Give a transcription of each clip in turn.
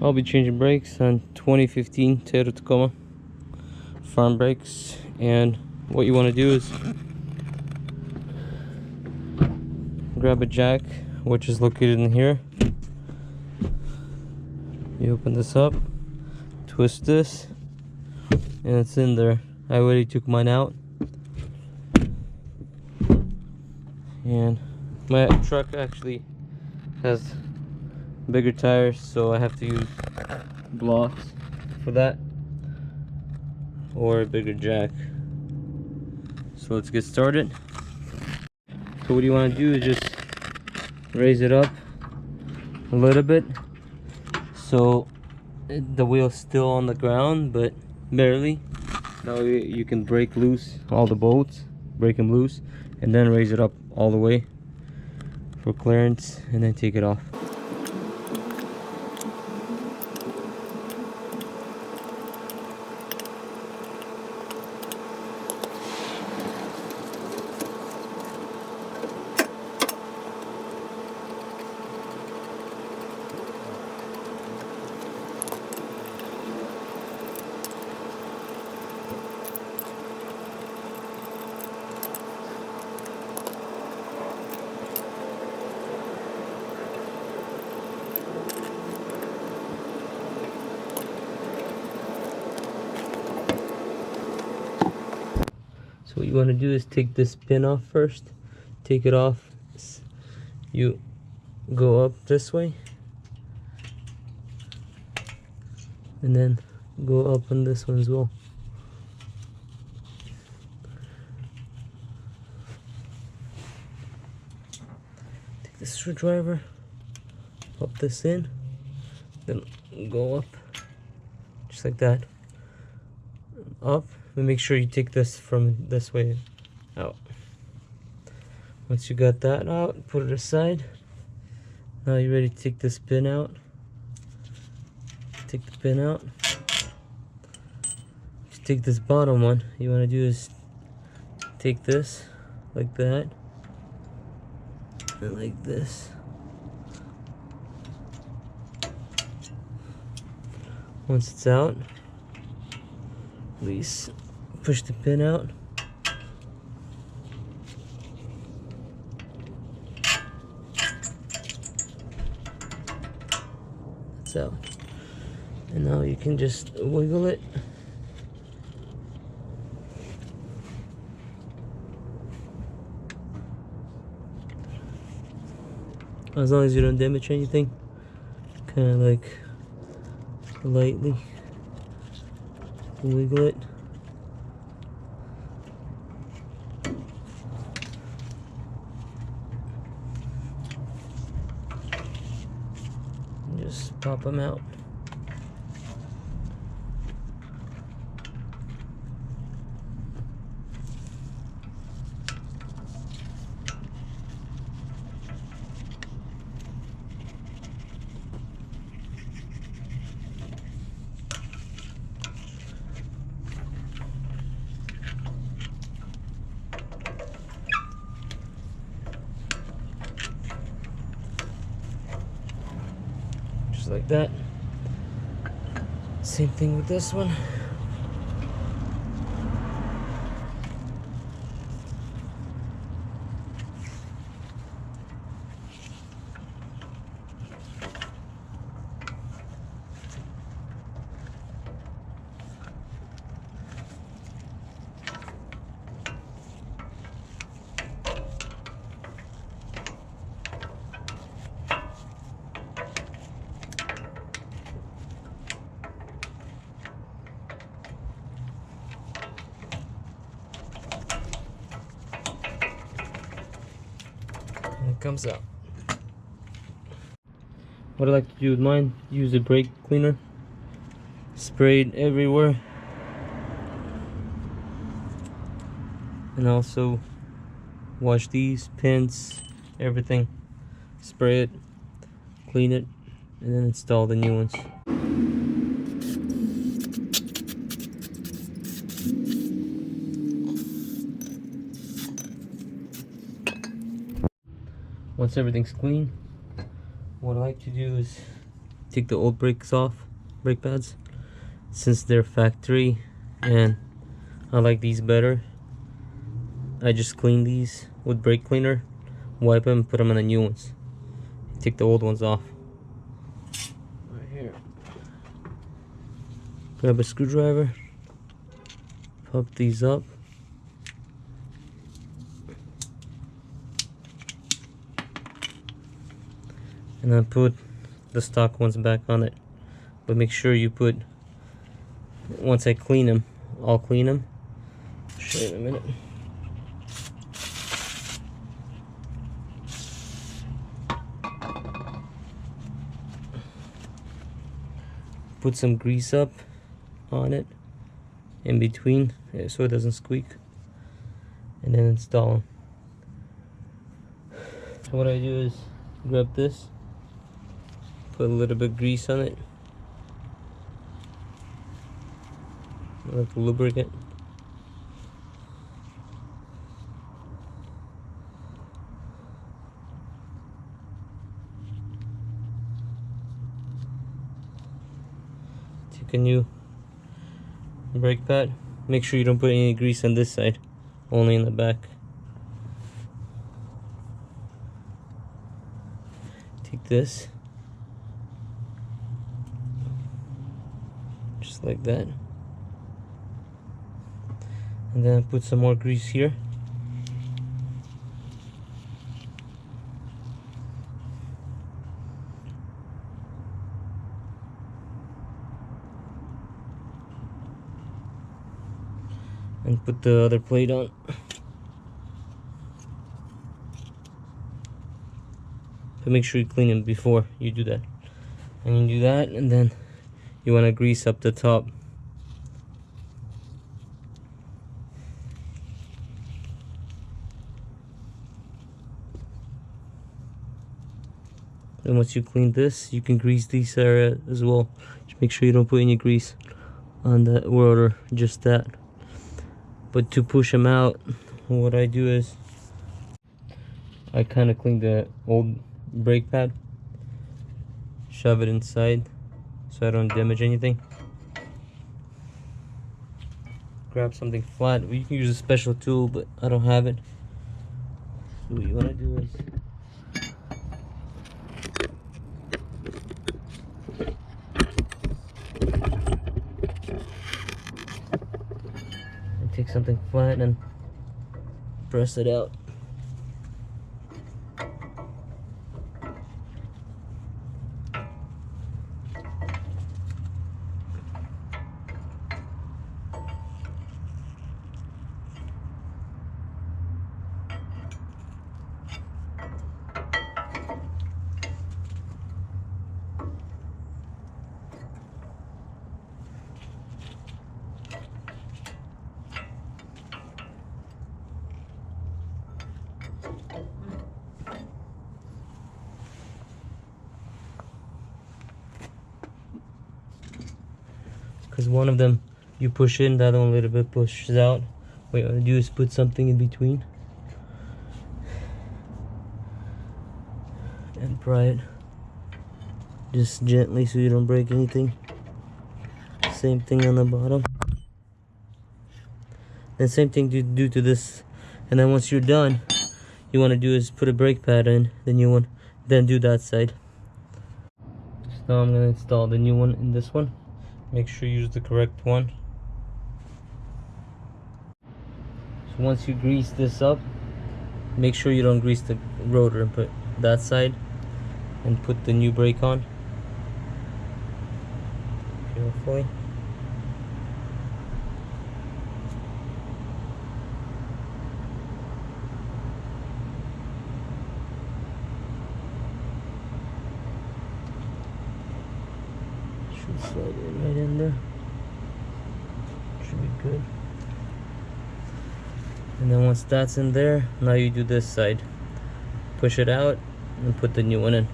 I'll be changing brakes on 2015 Toyota Tacoma farm brakes, and what you want to do is grab a jack which is located in here. You open this up, twist this, and it's in there. I already took mine out, and my truck actually has bigger tires, so I have to use blocks for that, or a bigger jack. So let's get started. So what you want to do is just raise it up a little bit so the wheel's still on the ground, but barely. Now you can break loose all the bolts, break them loose, and then raise it up all the way for clearance, and then take it off. So what you want to do is take this pin off first. Take it off. You go up this way, and then go up on this one as well. Take the screwdriver, pop this in, then go up, just like that. Up. And make sure you take this from this way out. Once you got that out, put it aside. Now you're ready to take this pin out. Take the pin out. Just take this bottom one. You want to do is take this like that, and like this. Once it's out, please push the pin out. That's out. And now you can just wiggle it. As long as you don't damage anything. Kind of like lightly wiggle it. Just pop them out. Just like that. Same thing with this one. It comes out. What I like to do with mine, use a brake cleaner, spray it everywhere, and also wash these pins, everything, spray it, clean it, and then install the new ones. Once everything's clean, what I like to do is take the old brake pads, since they're factory and I like these better. I just clean these with brake cleaner, wipe them, put them on the new ones. Take the old ones off. Right here. Grab a screwdriver, pop these up. And then put the stock ones back on it. But make sure you put, once I clean them, I'll clean them. I'll show you in a minute. Put some grease up on it in between so it doesn't squeak, and then install them. So what I do is grab this, put a little bit of grease on it, like lubricant. Take a new brake pad. Make sure you don't put any grease on this side, only in the back. Take this, just like that, and then put some more grease here. And put the other plate on. But make sure you clean them before you do that. And you do that, and then you want to grease up the top. And once you clean this, you can grease this area as well. Just make sure you don't put any grease on the rotor, just that. But to push them out, what I do is I kind of clean the old brake pad, shove it inside so I don't damage anything. Grab something flat. You can use a special tool, but I don't have it. So what you want to do is take something flat and press it out. Because one of them you push in, the other one a little bit pushes out. What you want to do is put something in between and pry it just gently so you don't break anything. Same thing on the bottom, and same thing to do to this. And then once you're done, you want to do is put a brake pad in, then do that side. So now I'm going to install the new one in this one. Make sure you use the correct one. So once you grease this up, make sure you don't grease the rotor, and put that side and put the new brake on carefully. Should slide it right in there. Should be good. And then once that's in there, now you do this side. Push it out and put the new one in.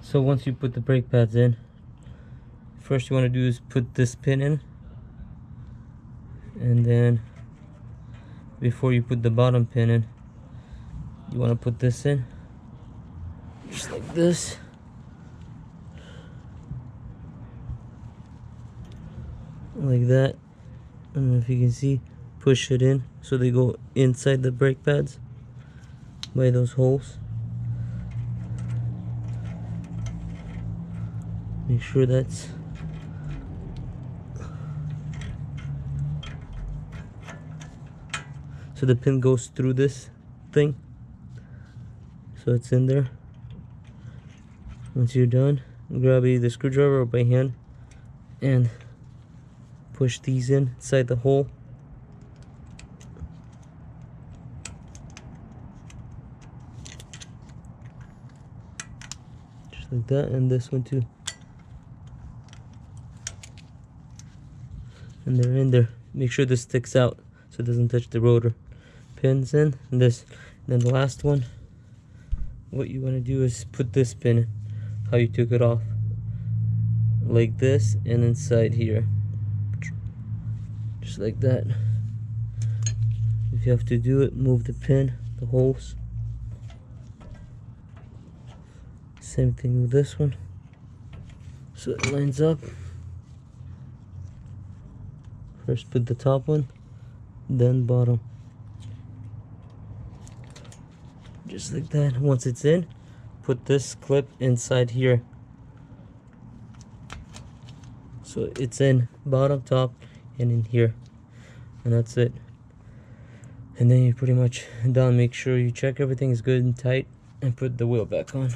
So once you put the brake pads in, first you want to do is put this pin in, and then before you put the bottom pin in, you want to put this in just like this. Like that. I don't know if you can see, push it in so they go inside the brake pads by those holes. Make sure that's so the pin goes through this thing, so it's in there. Once you're done, grab either the screwdriver or by hand and push these in inside the hole. Just like that, and this one too. And they're in there. Make sure this sticks out so it doesn't touch the rotor. Pins in, and this. And then the last one, what you want to do is put this pin in, how you took it off. Like this, and inside here. Just like that. If you have to do it, move the pin, the holes. Same thing with this one. So it lines up. First put the top one, then bottom. Just like that. Once it's in, put this clip inside here. So it's in bottom, top, and in here. And that's it. And then you're pretty much done. Make sure you check everything is good and tight and put the wheel back on.